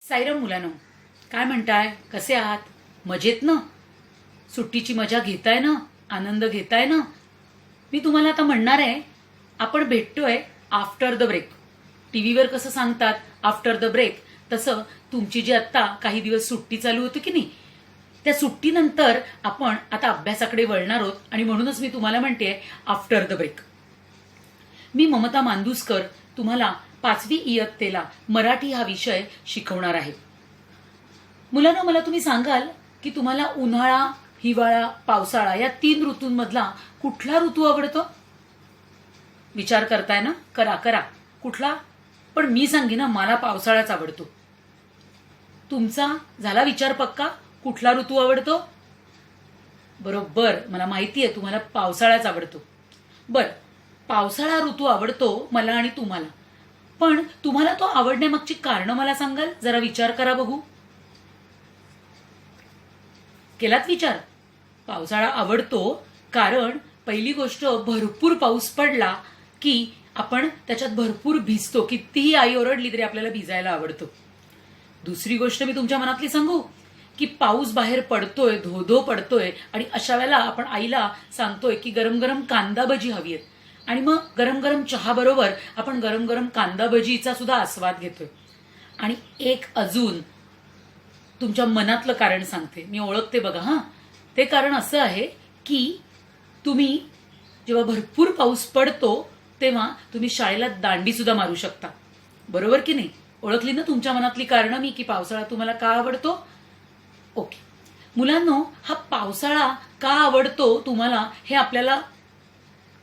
साईराम मुलांनो, काय म्हणताय? कसे आहात? मजेत ना? सुट्टीची मजा घेताय ना? आनंद घेताय ना? मी तुम्हाला आता म्हणणार आहे, आपण भेटतोय आफ्टर द ब्रेक. टीव्हीवर कसं सांगतात आफ्टर द ब्रेक, तसं तुमची जी आत्ता काही दिवस सुट्टी चालू होती की नाही, त्या सुट्टीनंतर आपण आता अभ्यासाकडे वळणार आहोत. आणि म्हणूनच मी तुम्हाला म्हणते आफ्टर द ब्रेक. मी ममता मांदुसकर तुम्हाला 5वी इयत्तेला मराठी हा विषय शिकवणार आहे. मुलांना मला तुम्ही सांगाल की तुम्हाला उन्हाळा, हिवाळा, पावसाळा या 3 ऋतूंमधला कुठला ऋतू आवडतो? विचार करताय ना? करा करा. कुठला? पण मी सांगेन ना, मला पावसाळाच आवडतो. तुमचा झाला विचार पक्का? कुठला ऋतू आवडतो? बरोबर, मला माहिती आहे तुम्हाला पावसाळाच आवडतो. बर, पावसाळा ऋतू आवडतो मला आणि तुम्हाला. पण तुम्हाला तो आवडण्यामागची कारणं मला सांगाल? जरा विचार करा बघू. केलात विचार? पावसाळा आवडतो कारण पहिली गोष्ट, भरपूर पाऊस पडला की आपण त्याच्यात भरपूर भिजतो. कितीही आई ओरडली तरी आपल्याला भिजायला आवडतो. दुसरी गोष्ट मी तुमच्या मनातली सांगू की पाऊस बाहेर पडतोय, धो पडतोय, आणि अशा वेळेला आपण आईला सांगतोय की गरम गरम कांदा भजी हवी आहेत, आणि मग गरम गरम चहा बरोबर आपण गरम गरम कांदा भजीचा सुद्धा आस्वाद घेतोय. आणि एक अजून तुमच्या मनातलं कारण सांगते, मी ओळखते बघा. हां, ते कारण असं आहे की तुम्ही जेव्हा भरपूर पाऊस पडतो तेव्हा तुम्ही शाळेला दांडी सुद्धा मारू शकता. बरोबर की नाही? ओळखली ना तुमच्या मनातली कारणं मी, की पावसाळा तुम्हाला का आवडतो? ओके मुलांनो, हा पावसाळा का आवडतो तुम्हाला हे आपल्याला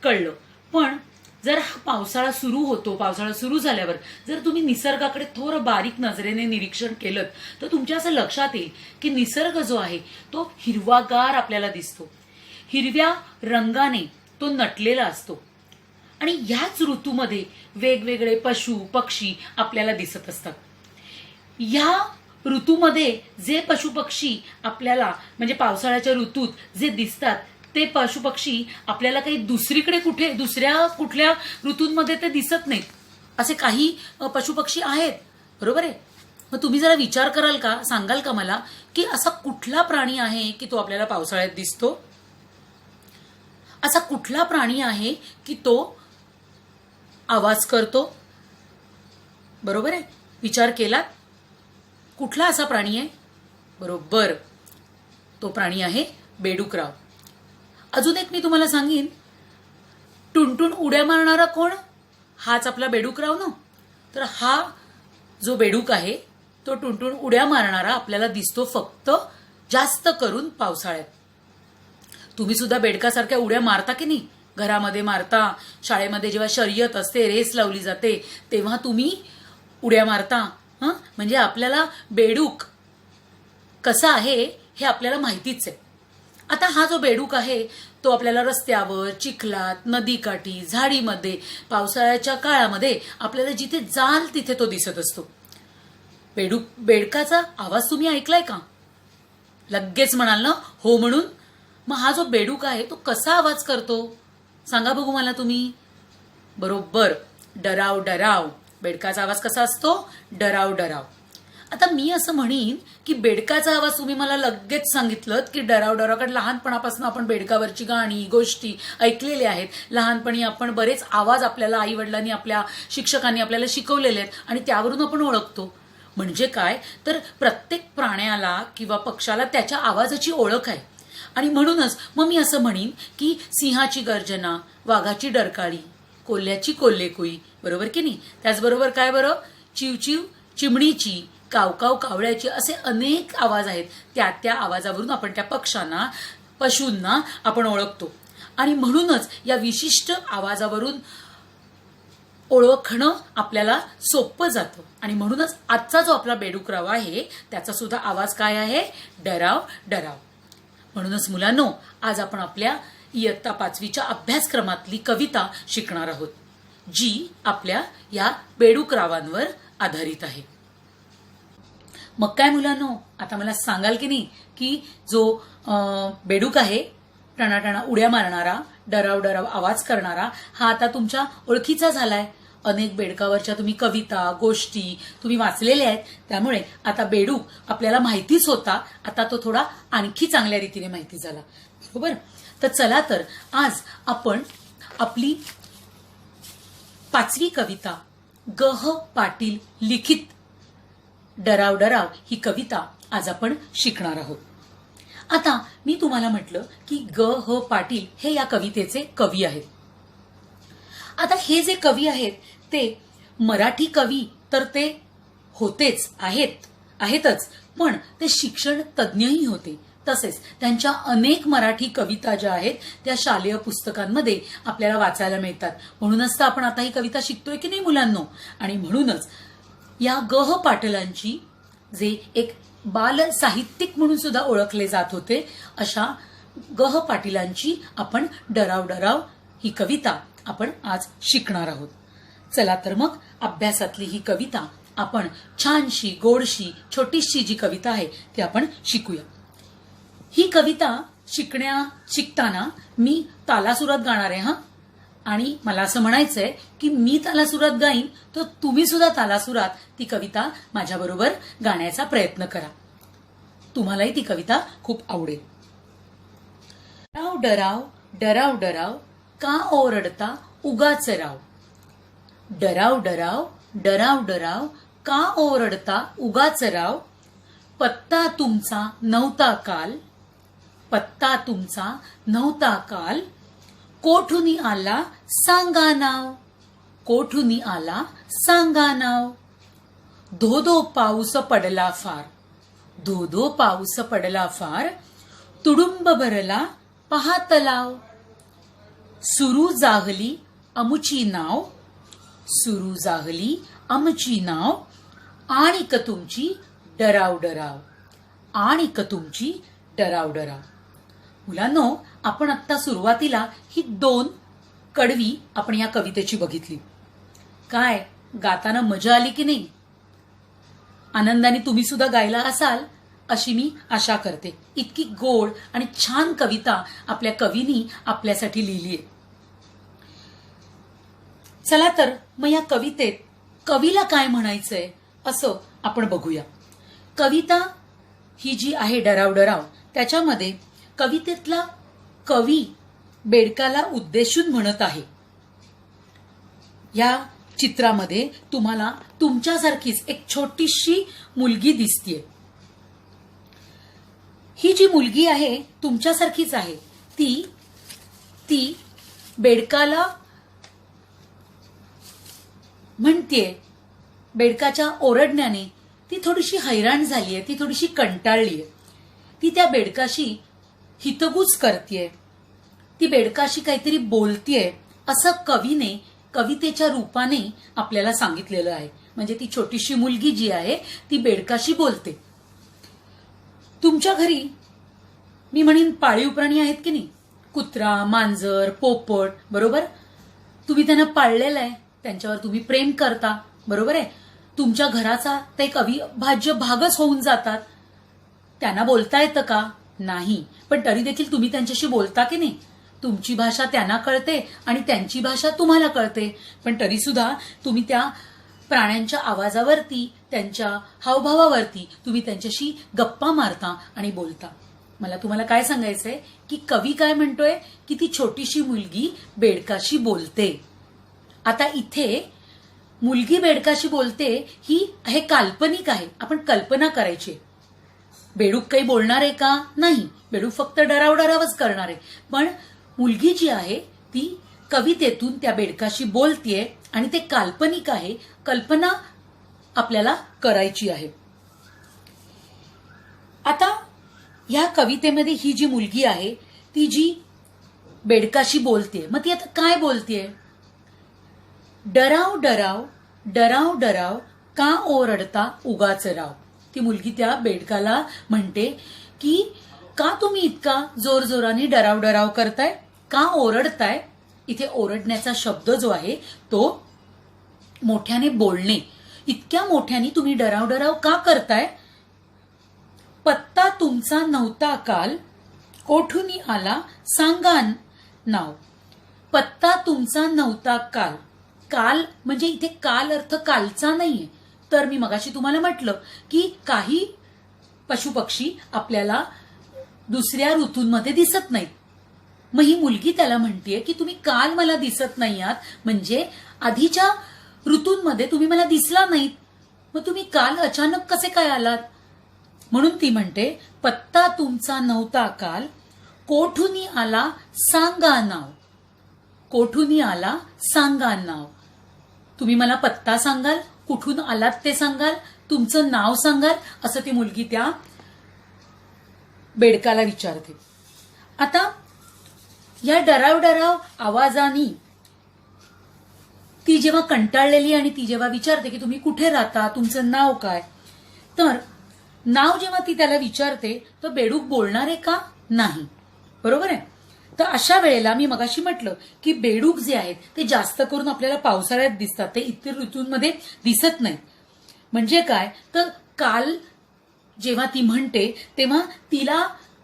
कळलं. पण जर हा पावसाळा सुरू होतो, पावसाळा सुरू झाल्यावर जर तुम्ही निसर्गाकडे थोडं बारीक नजरेने निरीक्षण केलं तर तुमच्या असं लक्षात येईल की निसर्ग जो आहे तो हिरवागार आपल्याला दिसतो. हिरव्या रंगाने तो नटलेला असतो. आणि याच ऋतूमध्ये वेगवेगळे पशु पक्षी आपल्याला दिसत असतात. या ऋतूमध्ये जे पशुपक्षी आपल्याला म्हणजे पावसाळ्याच्या ऋतूत जे दिसतात ते पशुपक्षी आपल्याला काही दुसरीकडे दुसऱ्या कुठल्या ऋतूंमध्ये ते दिसत नाहीत. असे काही पशुपक्षी आहेत. बरोबर आहे? मग तुम्ही जरा विचार कराल का? सांगाल का मला की असा कुठला प्राणी आहे की तो आपल्याला पावसाळ्यात दिसतो? असा कुठला प्राणी आहे की तो आवाज करतो? बरोबर आहे? विचार केलात? कुठला असा प्राणी आहे? बरोबर, तो प्राणी आहे बेडूकराव. अजून एक मी तुम्हाला सांगेन, टुनटुन उड्या मारणारा कोण? हाच आपला बेडूकराव ना. तर हा जो बेडूक आहे तो टुनटुन उड्या मारणारा आपल्याला दिसतो फक्त जास्त करून पावसाळ्यात. तुम्ही सुद्धा बेडकासारख्या उड्या मारता की नाही? घरामध्ये मारता, शाळेमध्ये जेव्हा शर्यत असते, रेस लावली जाते तेव्हा तुम्ही उड्या मारता. म्हणजे आपल्याला बेडूक कसा आहे हे आपल्याला माहितीच आहे. आता हा जो बेडूक आहे तो आपल्याला रस्त्यावर, चिखलात, नदीकाठी, झाडीमध्ये पावसाळ्याच्या काळामध्ये आपल्याला जिथे जाल तिथे तो दिसत असतो. बेडकाचा आवाज तुम्ही ऐकलाय का? लगेच म्हणाल ना हो म्हणून. मग हा जो बेडूक आहे तो कसा आवाज करतो सांगा बघू मला तुम्ही. बरोबर, डराव डराव. बेडकाचा आवाज कसा असतो? डराव डराव. आता मी असं म्हणीन की बेडकाचा आवाज तुम्ही मला लगेच सांगितलं की डराव डराव, कारण लहानपणापासून आपण बेडकावरची गाणी गोष्टी ऐकलेल्या आहेत. लहानपणी आपण बरेच आवाज आपल्याला आई वडिलांनी, आपल्या शिक्षकांनी आपल्याला शिकवलेले आहेत आणि त्यावरून आपण ओळखतो. म्हणजे काय तर प्रत्येक प्राण्याला किंवा पक्षाला त्याच्या आवाजाची ओळख आहे. आणि म्हणूनच मग मी असं म्हणीन की सिंहाची गर्जना, वाघाची डरकाळी, कोल्ह्याची कोल्हेकुई, बरोबर की नाही? त्याचबरोबर काय बरं, चिवचिव चिमणीची, कावकाव कावळ्याची, असे अनेक आवाज आहेत. त्या आवाजावरून आपण त्या पक्ष्यांना, पशूंना आपण ओळखतो. आणि म्हणूनच या विशिष्ट आवाजावरून ओळखणं आपल्याला सोपं जातं. आणि म्हणूनच आजचा जो आपला बेडूकराव आहे त्याचा सुद्धा आवाज काय आहे? डराव डराव. म्हणूनच मुलांनो, आज आपण आपल्या इयत्ता 5वीच्या अभ्यासक्रमातली कविता शिकणार आहोत, जी आपल्या या बेडूकरावांवर आधारित आहे. मग काय मुलांनो, आता मला सांगाल की नाही की जो बेडूक आहे, टणाटणा उड्या मारणारा, डराव डराव आवाज करणारा, हा आता तुमच्या ओळखीचा झालाय. अनेक बेडकावरच्या तुम्ही कविता गोष्टी तुम्ही वाचलेल्या आहेत, त्यामुळे आता बेडूक आपल्याला माहितीच होता, आता तो थोडा आणखी चांगल्या रीतीने माहिती झाला. बरोबर. तर चला तर आज आपण आपली 5वी कविता ग.ह. पाटील लिखित डराव डराव ही कविता आज आपण शिकणार आहोत. आता मी तुम्हाला म्हटलं की ग.ह. पाटील हे या कवितेचे कवी आहेत. आता हे जे कवी आहेत ते मराठी कवी तर ते होतेच आहेतच, पण ते शिक्षण तज्ञही होते. तसेच त्यांच्या अनेक मराठी कविता ज्या आहेत त्या शालेय पुस्तकांमध्ये आपल्याला वाचायला मिळतात. म्हणूनच तर आपण आता ही कविता शिकतोय की नाही मुलांनो. आणि म्हणूनच या ग.ह. पाटीलांची जे एक बाल साहित्यिक म्हणून सुद्धा ओळखले जात होते, अशा ग.ह. पाटीलांची आपण डराव डराव ही कविता आपण आज शिकणार आहोत. चला तर मग अभ्यासातली ही कविता आपण छानशी गोडशी छोटीशी जी कविता आहे ती आपण शिकूया. ही कविता शिकताना मी तालासुरात गाणार आहे हा. आणि मला असं म्हणायचंय की मी तालासुरात गाईन तर तुम्ही सुद्धा तालासुरात ती कविता माझ्याबरोबर गाण्याचा प्रयत्न करा. तुम्हालाही ती कविता खूप आवडेल. डराव डराव डराव डराव का ओरडता उगाच राव. डराव डराव डराव डराव का ओरडता उगाच राव. पत्ता तुमचा नव्हता काल, पत्ता तुमचा नव्हता काल. कोठुनी आला सांगा नाव, कोठुनी आला सांगा नाव. धो धो पाऊस पडला फार, धो धो पाऊस पडला फार. तुडुंब भरला पहा तलाव. सुरू जाहली अमुची नाव, सुरू जाहली अमुची नाव. आणिक तुमची डराव डराव, आणिक तुमची डराव डराव. मुलांनो, आपण आत्ता सुरुवातीला ही 2 कडवी आपण या कवितेची बघितली. काय गाताना मजा आली की नाही? आनंदाने तुम्ही सुद्धा गायला असाल अशी मी आशा करते. इतकी गोड आणि छान कविता आपल्या कवीनी आपल्यासाठी लिहिली आहे. चला तर मग या कवितेत कवीला काय म्हणायचंय असं आपण बघूया. कविता ही जी आहे डराव डराव, त्याच्यामध्ये कवितेतला कवी बेडकाला उद्देशून म्हणत आहे. या चित्रामध्ये तुम्हाला तुमच्यासारखीच एक छोटीशी मुलगी दिसतीये. ही जी मुलगी आहे तुमच्यासारखीच आहे. ती बेडकाला म्हणतीये, बेडकाच्या ओरडण्याने ती थोडीशी हैराण झालीये, ती थोडीशी कंटाळलीये. ती त्या बेडकाशी हितगुज करतीये, ती बेडकाशी काहीतरी बोलतीये असं कवीने कवितेच्या रूपाने आपल्याला सांगितलेलं आहे. म्हणजे ती छोटीशी मुलगी जी आहे ती बेडकाशी बोलते. तुमच्या घरी मी म्हणेन पाळीव प्राणी आहेत की नाही, कुत्रा मांजर पोपट, बरोबर. तुम्ही त्यांना पाळलेलं आहे, त्यांच्यावर तुम्ही प्रेम करता, बरोबर आहे. तुमच्या घराचा ते एक अविभाज्य भागच होऊन जातात. त्यांना बोलता येतं का? नाही, पण तरी देखील तुम्ही त्यांच्याशी बोलता की नाही. तुमची भाषा त्यांना कळते आणि त्यांची भाषा तुम्हाला कळते, पण तरी सुद्धा तुम्ही त्या प्राण्यांच्या आवाजावरती त्यांच्या हावभावावरती तुम्ही त्यांच्याशी गप्पा मारता आणि बोलता. मला तुम्हाला काय सांगायचंय की कवी काय म्हणतोय की ती छोटीशी मुलगी बेडकाशी बोलते. आता इथे मुलगी बेडकाशी बोलते ही हे काल्पनिक आहे, आपण कल्पना करायची. बेडूक काही बोलणार आहे का? नाही, बेडूक फक्त डराव डरावच करणार आहे. पण मुलगी जी आहे ती कवितेतून त्या बेडकाशी बोलतीये आणि ते काल्पनिक आहे, कल्पना आपल्याला करायची आहे. आता या कवितेमध्ये ही जी मुलगी आहे ती जी बेडकाशी बोलतेय, मग ती आता काय बोलतेय? डराव डराव डराव डराव का ओरडता उगाच राव. ती मुलगी त्या बेडकाला म्हणते की का तुम्ही इतका जोर जोराने डराव डराव करताय, का ओरडताय. इथे ओरडण्याचा शब्द जो आहे तो मोठ्याने बोलणे. इतक्या मोठ्याने तुम्ही डराव डराव का करताय. पत्ता तुमचा नव्हता काल, कोठुनी आला सांगा नाव. पत्ता तुमचा नव्हता काल, काल म्हणजे इथे काल अर्थ कालचा नाहीये. तर मी मगाशी तुम्हाला म्हटलं की काही पशुपक्षी आपल्याला दुसऱ्या ऋतूंमध्ये दिसत नाहीत. मग ही मुलगी त्याला म्हणतेय की तुम्ही काल मला दिसत नाही आहात, म्हणजे आधीच्या ऋतूंमध्ये तुम्ही मला दिसला नाहीत, मग तुम्ही काल अचानक कसे काय आलात? म्हणून ती म्हणते, पत्ता तुमचा नव्हता काल, कोठुनी आला सांगा नाव. कोठुनी आला सांगा नाव. तुम्ही मला पत्ता सांगाल, कुठून आलात ते सांगाल, तुमचं नाव सांगाल, असं ती मुलगी त्या बेडकाला विचारते. आता या डराव आवाजानी ती जेव्हा कंटाळलेली आणि ती जेव्हा विचारते की तुम्ही कुठे राहता, तुमचं नाव काय, तर नाव जेव्हा ती त्याला विचारते तर बेडूक बोलणार आहे का? नाही. बरोबर आहे. तर अशा वेळेला मी मगाशी म्हटलं की बेडूक जे आहेत ते जास्त करून आपल्याला पावसाळ्यात दिसतात, ते इतर ऋतूंमध्ये दिसत नाहीत. म्हणजे काय, तर काल जेव्हा ती म्हणते तेव्हा तिला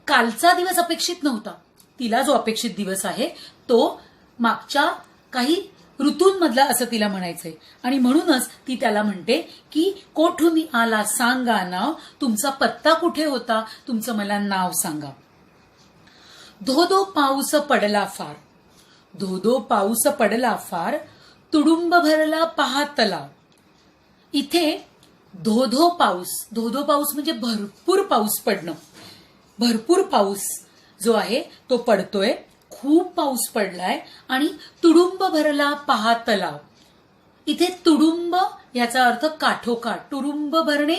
कालचा दिवस अपेक्षित नव्हता. तिला जो अपेक्षित दिवस आहे तो मागच्या काही ऋतूंमधला असं तिला म्हणायचंय. आणि म्हणूनच ती त्याला म्हणते की कोठून आला सांगा नाव, तुमचा पत्ता कुठे होता, तुमचं मला नाव सांगा. धो धो पाऊस पडला फार, धो धो पाऊस पडला फार, तुडुंब भरला पहा तलाव. इथे धो धो पाऊस म्हणजे भरपूर पाऊस पडणं. भरपूर पाऊस जो आहे तो पडतोय, खूप पाऊस पडलाय. आणि तुडुंब भरला पहा तलाव. इथे तुडुंब याचा अर्थ काठोकाठ, तुडुंब भरणे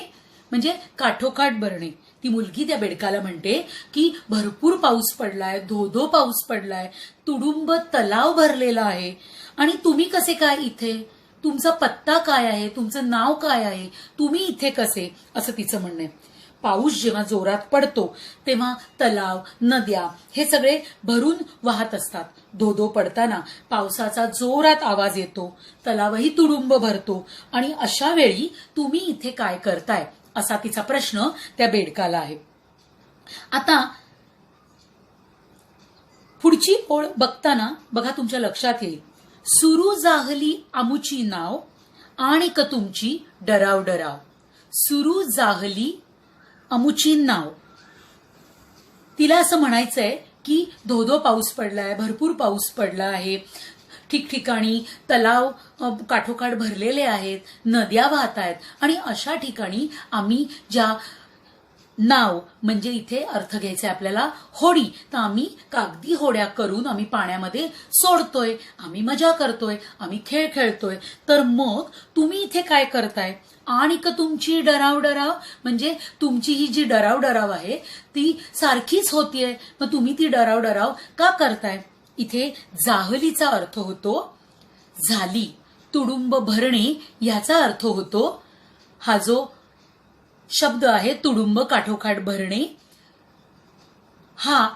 म्हणजे काठोकाठ भरणे. ती मुलगी त्या बेडकाला म्हणते की भरपूर पाऊस पडलाय, धो धो पाऊस पडलाय, तुडुंब तलाव भरलेला आहे, आणि तुम्ही कसे काय इथे, तुमचा पत्ता काय आहे, तुमचं नाव काय आहे, तुम्ही इथे कसे, असं तिचं म्हणणं आहे. पाऊस जेव्हा जोरात पडतो तेव्हा तलाव, नद्या हे सगळे भरून वाहत असतात. धो धो पडताना पावसाचा जोरात आवाज येतो, तलावही तुडुंब भरतो, आणि अशा वेळी तुम्ही इथे काय करताय, असा तिचा प्रश्न त्या बेडकाला आहे. आता पुढची ओळ बघताना बघा तुमच्या लक्षात येईल, सुरू जाहली आमुची नाव, आणि क तुमची डराव डराव. सुरू जाहली अमुची नाव. तिला असं म्हणायचंय की धो धो पाऊस पडलाय, भरपूर पाऊस पडला आहे, ठिकठिकाणी तलाव काठोकाठ भरलेले आहेत, नद्या वाहत आहेत, आणि अशा ठिकाणी आम्ही ज्या नाव म्हणजे इथे अर्थ घ्यायचा आहे आपल्याला होडी, तर आम्ही कागदी होड्या करून आम्ही पाण्यामध्ये सोडतोय, आम्ही मजा करतोय, आम्ही खेळ खेळतोय. तर मग तुम्ही इथे काय करताय, आणि का तुमची डराव डराव म्हणजे तुमची ही जी डराव डराव आहे ती सारखीच होतीये, मग तुम्ही ती डराव डराव का करताय. इथे जाहलीचा अर्थ होतो झाली, तुडुंब भरणे याचा अर्थ होतो, हा जो शब्द आहे तुडुंब काठोकाठ भरणे, हा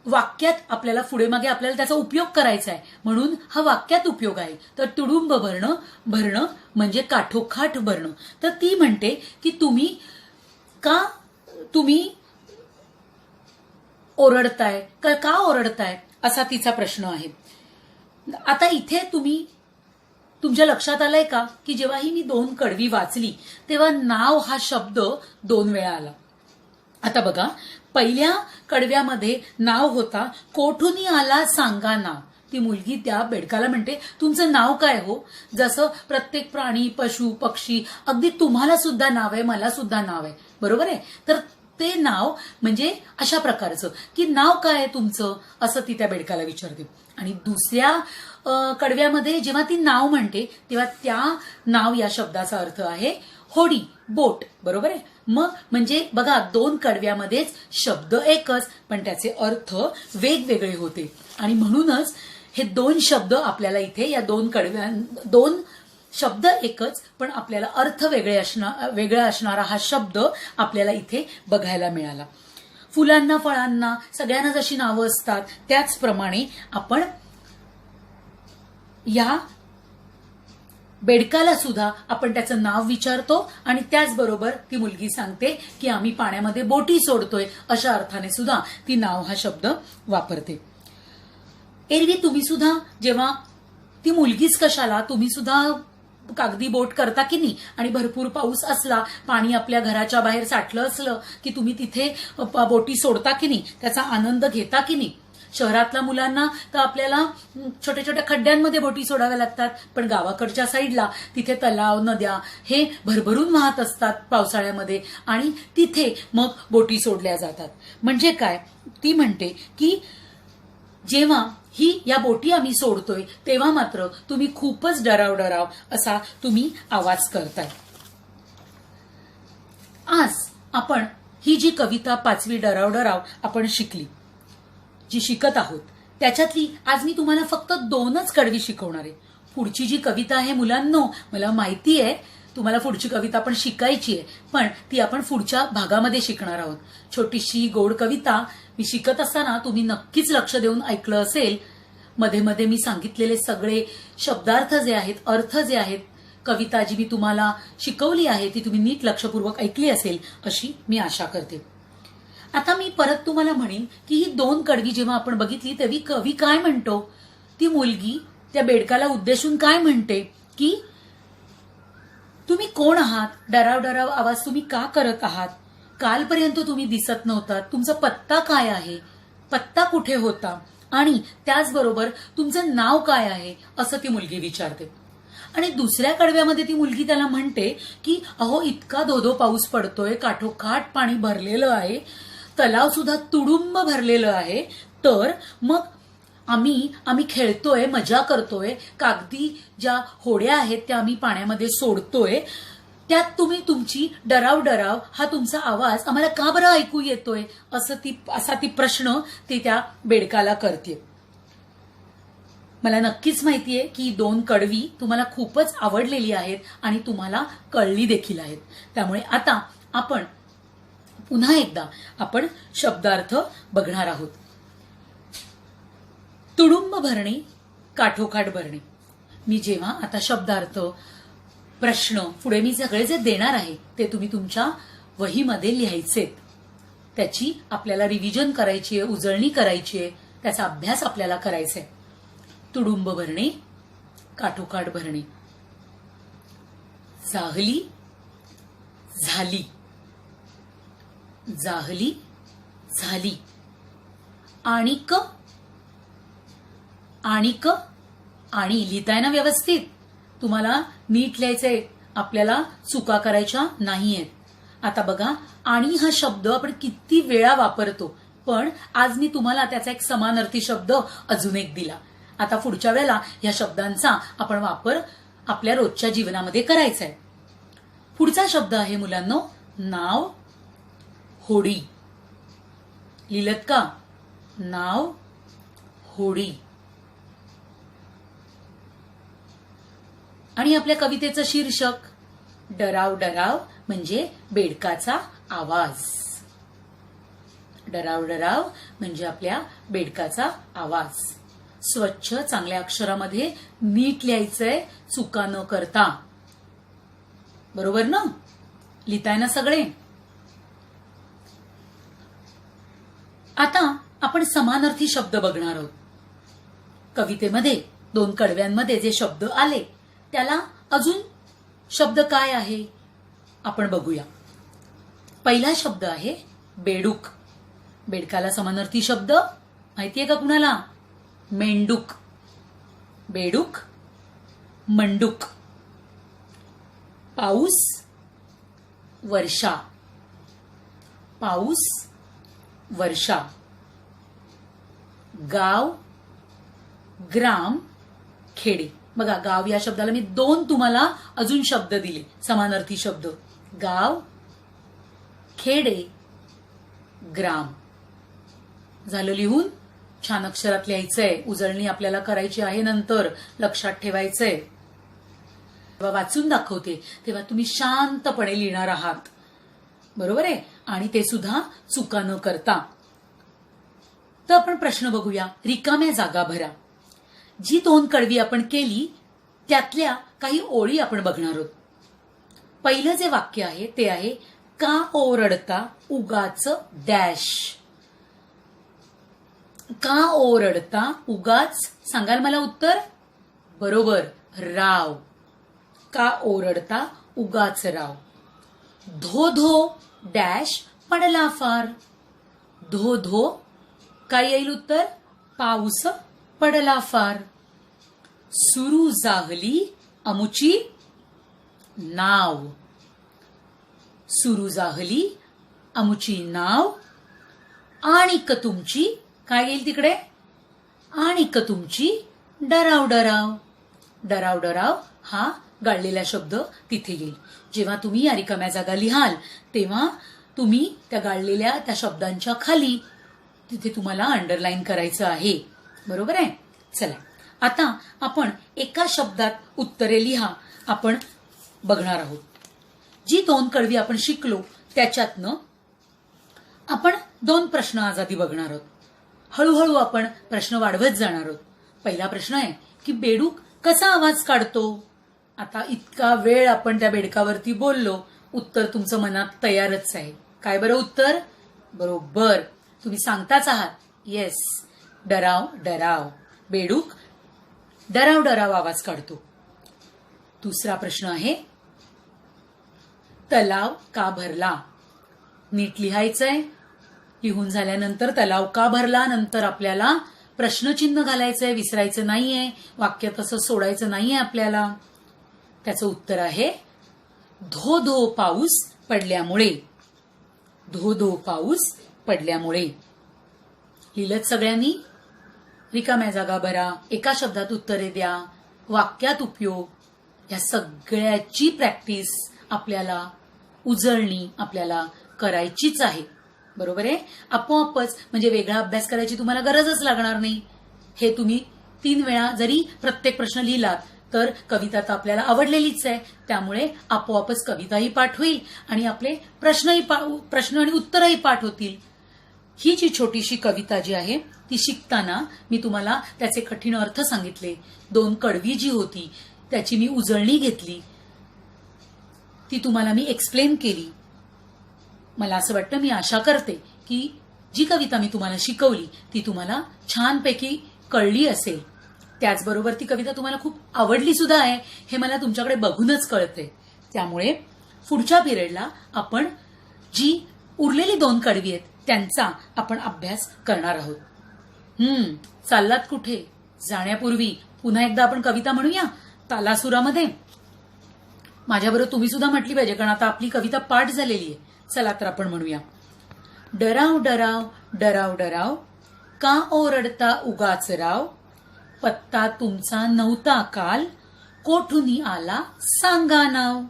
वाक्यात आपल्याला पुढे मागे आपल्याला त्याचा उपयोग करायचा आहे, म्हणून हा वाक्यात उपयोग आहे. तर तुडुंब भरणं म्हणजे काठोकाठ भरणं. तर ती म्हणते की तुम्ही ओरडताय का ओरडताय, असा तिचा प्रश्न आहे. आता इथे तुमच्या लक्षात आलंय का की जेव्हाही मी 2 कडवी वाचली तेव्हा नाव हा शब्द 2 वेळा आला. आता बघा, पहिल्या कडव्यामध्ये नाव होता, कोठून आला सांगा नाव. ती मुलगी त्या बेडकाला म्हणते तुमचं नाव काय हो. जसं प्रत्येक प्राणी, पशु, पक्षी, अगदी तुम्हाला सुद्धा नाव आहे, मला सुद्धा नाव आहे, बरोबर आहे. तर ते नाव म्हणजे अशा प्रकारचं की नाव काय आहे तुमचं, असं ती त्या बेडकाला विचारते. आणि दुसऱ्या कडव्यामध्ये जेव्हा ती नाव म्हणते तेव्हा त्या नाव या शब्दाचा अर्थ आहे होडी, बोट, बरोबर आहे. मग म्हणजे बघा 2 कडव्यामध्येच शब्द एकच पण त्याचे अर्थ वेगवेगळे होते, आणि म्हणूनच हे 2 शब्द आपल्याला इथे या 2 शब्द एकच पण आपल्याला अर्थ वेगळा असणारा हा शब्द आपल्याला इथे बघायला मिळाला. फुलांना, फळांना सगळ्यांना जशी नावं असतात त्याचप्रमाणे आपण या बेडकाला सुद्धा आपण त्याचं नाव विचारतो, आणि त्याचबरोबर ती मुलगी सांगते की आम्ही पाण्यामध्ये बोटी सोडतोय, अशा अर्थाने सुद्धा ती नाव हा शब्द वापरते. एरवी तुम्ही सुद्धा जेव्हा ती मुलगीच कशाला, तुम्ही सुद्धा कागदी बोट करता की नाही, आणि भरपूर पाऊस असला, पाणी आपल्या घराच्या बाहेर साठलं असलं की तुम्ही तिथे बोटी सोडता की नाही, त्याचा आनंद घेता की नाही. शहरातल्या मुलांना तर आपल्याला छोट्या छोट्या खड्ड्यांमध्ये बोटी सोडाव्या लागतात, पण गावाकडच्या साईडला तिथे तलाव, नद्या हे भरभरून वाहत असतात पावसाळ्यामध्ये, आणि तिथे मग बोटी सोडल्या जातात. म्हणजे काय, ती म्हणते की जेव्हा या बोटी आम्ही सोडतोय तेव्हा मात्र तुम्ही खूपच डराव असा तुम्ही आवाज करताय. आज आपण ही जी कविता 5वी डराव आपण शिकत आहोत, त्याच्यातली आज मी तुम्हाला फक्त 2च कडवी शिकवणार आहे. पुढची जी कविता आहे मुलांनो, मला माहिती आहे तुम्हाला पुढची कविता पण शिकायची आहे, पण ती आपण पुढच्या भागामध्ये शिकणार आहोत. छोटीशी गोड कविता मी शिकत असताना तुम्ही नक्कीच लक्ष देऊन ऐकलं असेल. मध्ये मध्ये मी सांगितलेले सगळे शब्दार्थ जे आहेत, अर्थ जे आहेत, कविता जी मी तुम्हाला शिकवली आहे ती तुम्ही नीट लक्षपूर्वक ऐकली असेल अशी मी आशा करते. आता मी परत तुम्हाला म्हणेन की ही 2 कडवी जेव्हा आपण बघितली तेव्हा कवी काय म्हणतो, ती मुलगी त्या बेडकाला उद्देशून काय म्हणते की तुम्ही कोण आहात, डराव आवाज तुम्ही का करत आहात, कालपर्यंत तुम्ही दिसत नव्हतात, तुमचा पत्ता काय आहे, पत्ता कुठे होता, आणि त्याचबरोबर तुमचं नाव काय आहे, असं ती मुलगी विचारते. आणि दुसऱ्या कडव्यामध्ये ती मुलगी त्याला म्हणते की अहो इतका धोधो पाऊस पडतोय, काठोकाठ पाणी भरलेलं आहे, तलाव सुद्धा तुडुंब भरलेलं आहे, तर मग आम्ही खेळतोय, मजा करतोय, कागदी ज्या होड्या आहेत त्या आम्ही पाण्यामध्ये सोडतोय, त्यात तुम्ही तुमची डराव हा तुमचा आवाज आम्हाला का बरं ऐकू येतोय, असा ती प्रश्न ती त्या बेडकाला करते. मला नक्कीच माहितीये की 2 कडवी तुम्हाला खूपच आवडलेली आहेत आणि तुम्हाला कळली देखील आहेत. त्यामुळे आता आपण पुन्हा एकदा आपण शब्दार्थ बघणार आहोत. तुडुंब भरणे, काठोकाठ भरणे. मी जेव्हा आता शब्दार्थ, प्रश्न पुढे मी सगळे जे देणार आहे ते तुम्ही तुमच्या वहीमध्ये लिहायचेत. त्याची आपल्याला रिव्हिजन करायची आहे, उजळणी करायची आहे, त्याचा अभ्यास आपल्याला करायचा आहे. तुडुंब भरणे, काठोकाठ भरणे. जाहली, झाली, जाहली, झाली. आणिक, आणि लिहिताय ना व्यवस्थित, तुम्हाला नीट लिहायचंय, आपल्याला चुका करायच्या नाहीयेत. आता बघा, आणि हा शब्द आपण किती वेळा वापरतो, पण आज मी तुम्हाला त्याचा एक समानार्थी शब्द अजून एक दिला. आता पुढच्या वेळेला या शब्दांचा आपण वापर आपल्या रोजच्या जीवनामध्ये करायचा आहे. पुढचा शब्द आहे मुलांनो नाव, होडी. लिहिलत का? नाव, होडी. आणि आपल्या कवितेचं शीर्षक डराव म्हणजे बेडकाचा आवाज. डराव म्हणजे आपल्या बेडकाचा आवाज. स्वच्छ चांगल्या अक्षरामध्ये नीट लिहायचंय, चुका न करता. बरोबर ना? लिहिताय ना सगळे? आता आपण समानार्थी शब्द बघणार आहोत. कवितेमध्ये 2 कडव्यांमध्ये जे शब्द आले त्याला अजून शब्द काय आहे आपण बघूया. पहिला शब्द आहे बेडूक. बेडकाला समानार्थी शब्द माहितीये का कुणाला? मेंढूक. बेडूक, मंडूक. पाऊस, वर्षा. पाऊस, वर्षा. गाव, ग्राम, खेडे. बघा, गाव या शब्दाला मी 2 तुम्हाला अजून शब्द दिले, समानार्थी शब्द. गाव, खेडे, ग्राम. झालं लिहून? छान अक्षरात लिहायचंय, उजळणी आपल्याला करायची आहे, नंतर लक्षात ठेवायचंय. जेव्हा वाचून दाखवते तेव्हा तुम्ही शांतपणे लिहिणार आहात, बरोबर आहे, आणि ते सुद्धा चुका न करता. तर आपण प्रश्न बघूया. रिकाम्या जागा भरा. जी 2 कडवी आपण केली त्यातल्या काही ओळी आपण बघणार आहोत. पहिलं जे वाक्य आहे ते आहे का ओरडता उगाच डॅश. का ओरडता उगाच, सांगाल मला उत्तर? बरोबर, राव. का ओरडता उगाच राव. धो धो डॅश पडला फार. धो धो काय येईल उत्तर? पाऊस पडला फार. सुरू जाहली अमुची नाव. सुरू जाहली अमुची नाव. आणिक तुमची काय येईल तिकडे? आणिक तुमची डराव डराव. डराव डराव हा गाळलेला शब्द तिथे येईल. जेव्हा तुम्ही या रिकाम्या जागा लिहाल तेव्हा तुम्ही त्या गाळलेल्या त्या शब्दांच्या खाली तिथे तुम्हाला अंडरलाईन करायचं आहे. बरोबर आहे? चला आता आपण एका शब्दात उत्तरे लिहा आपण बघणार आहोत. जी 2 कडवी आपण शिकलो त्याच्यातनं आपण 2 प्रश्न आज आधी बघणार आहोत. हळूहळू आपण प्रश्न वाढवत जाणार आहोत. पहिला प्रश्न आहे की बेडूक कसा आवाज काढतो? आता इतका वेळ आपण त्या बेडकावरती बोललो, उत्तर तुमचं मनात तयारच आहे. काय बरं उत्तर? बरोबर, तुम्ही सांगताच आहात. येस, डराव डराव. बेडूक डराव डराव आवाज काढतो. दुसरा प्रश्न आहे तलाव का भरला? नीट लिहायचंय. लिहून झाल्यानंतर तलाव का भरला नंतर आपल्याला प्रश्नचिन्ह घालायचंय, विसरायचं नाहीये. वाक्य तसं सोडायचं नाहीये आपल्याला. त्याचं उत्तर आहे धो धो पाऊस पडल्यामुळे. धो धो पाऊस पडल्यामुळे. लिहिलंत सगळ्यांनी? रिकाम्या जागा भरा, एका शब्दात उत्तरे द्या, वाक्यात उपयोग, या सगळ्याची प्रॅक्टिस आपल्याला उजळणी आपल्याला करायचीच आहे. बरोबर आहे? आपोआपच म्हणजे वेगळा अभ्यास करायची तुम्हाला गरजच लागणार नाही. हे तुम्ही 3 वेळा जरी प्रत्येक प्रश्न लिहिलात तर कविता तर आपल्याला आवडलेलीच आहे. त्यामुळे आपोआपच कविताही पाठ होईल आणि आपले प्रश्न आणि उत्तरही पाठ होतील. ही जी छोटीशी कविता जी आहे ती शिकताना मी तुम्हाला त्याचे कठीण अर्थ सांगितले. 2 कडवी जी होती त्याची मी उजळणी घेतली, ती तुम्हाला मी एक्सप्लेन केली. मला असं वाटतं, मी आशा करते की जी कविता मी तुम्हाला शिकवली ती तुम्हाला छानपैकी कळली असेल. त्याचबरोबर ती कविता तुम्हाला खूप आवडली सुद्धा आहे हे मला तुमच्याकडे बघूनच कळते. त्यामुळे पुढच्या पिरियडला आपण जी उरलेली 2 कडवी आहेत त्यांचा आपण अभ्यास करणार आहोत. चाललात कुठे? जाण्यापूर्वी पुन्हा एकदा आपण कविता म्हणूया तालासुरामध्ये. माझ्याबरोबर तुम्ही सुद्धा म्हटली पाहिजे कारण आता आपली कविता पाठ झालेली आहे. चला तर आपण म्हणूया. डराव डराव डराव डराव का ओरडता उगाच राव. पत्ता तुमचा नव्हता काल कोठुनी आला सांगा नाव.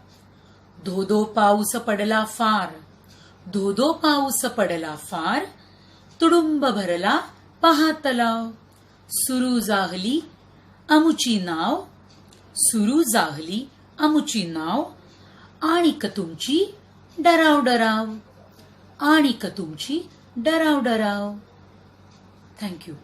धो धो पाऊस पडला फार. धो धो पाऊस पडला फार. तुडुंब भरला पहा तलाव. सुरू जाहली अमुची नाव. सुरू जाहली अमुची नाव. आणिक तुमची डराव डराव. आणिक तुमची डराव डराव. थँक्यू.